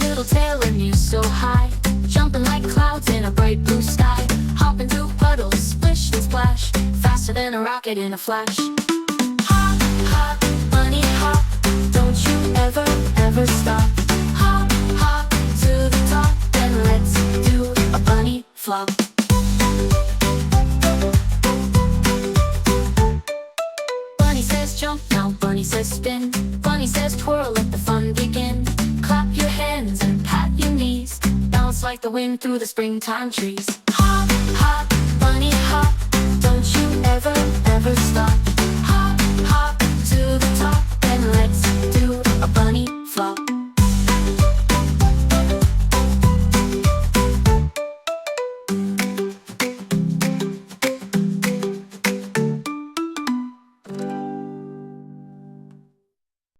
little tail and you so high, jumping like clouds in a bright blue sky, hopping through puddles, splish and splash, faster than a rocket in a flash. Hop, hop, bunny hop, don't you ever, ever stop. Hop, hop to the top, then let's do a bunny flop. Bunny says jump, now bunny says spin. Bunny says twirl, let the fun begin. Clap your hands and pat your knees, bounce like the wind through the springtime trees. Hop, hop, bunny hop,